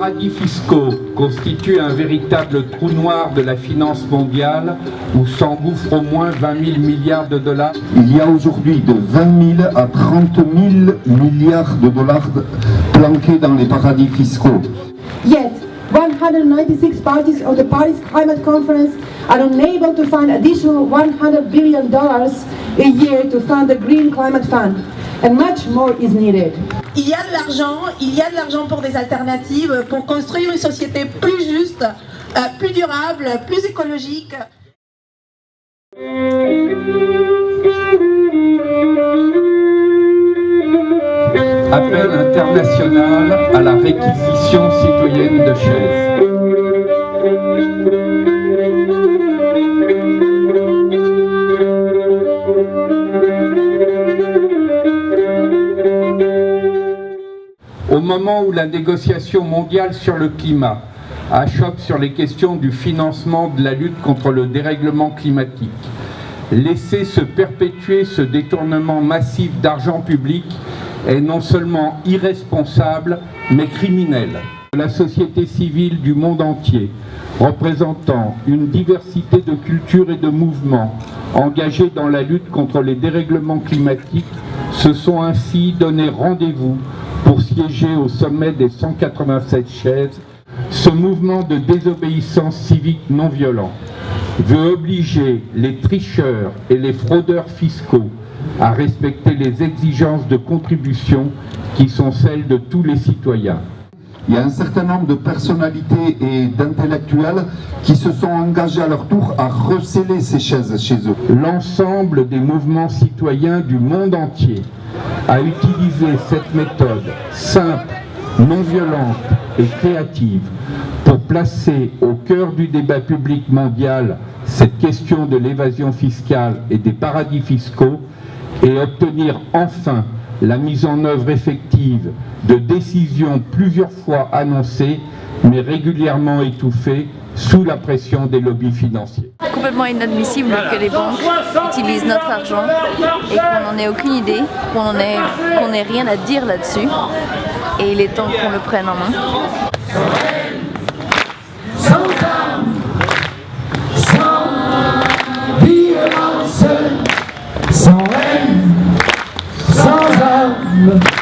paradis fiscaux constituent un véritable trou noir de la finance mondiale où s'engouffrent au moins 20 000 milliards de dollars. Il y a aujourd'hui de 20 000 à 30 000 milliards de dollars planqués dans les paradis fiscaux. Yet, 196 parties of the Paris Climate Conference are unable to find additional $100 billion a year to fund the Green Climate Fund, and much more is needed. Il y a de l'argent pour des alternatives, pour construire une société plus juste, plus durable, plus écologique. Appel international à la réquisition citoyenne de chaises. Au moment où la négociation mondiale sur le climat achoppe sur les questions du financement de la lutte contre le dérèglement climatique, laisser se perpétuer ce détournement massif d'argent public est non seulement irresponsable, mais criminel. La société civile du monde entier, représentant une diversité de cultures et de mouvements engagés dans la lutte contre les dérèglements climatiques, se sont ainsi donné rendez-vous pour siéger au sommet des 187 chaises. Ce mouvement de désobéissance civique non violent veut obliger les tricheurs et les fraudeurs fiscaux à respecter les exigences de contribution qui sont celles de tous les citoyens. Il y a un certain nombre de personnalités et d'intellectuels qui se sont engagés à leur tour à recéler ces chaises chez eux. L'ensemble des mouvements citoyens du monde entier a utilisé cette méthode simple, non violente et créative pour placer au cœur du débat public mondial cette question de l'évasion fiscale et des paradis fiscaux et obtenir enfin la mise en œuvre effective de décisions plusieurs fois annoncées mais régulièrement étouffées sous la pression des lobbies financiers. Complètement inadmissible que les banques utilisent notre argent et qu'on n'en ait aucune idée, qu'on n'ait rien à dire là-dessus. Et il est temps qu'on le prenne en main. Sans armes, sans violence, sans haine, sans armes.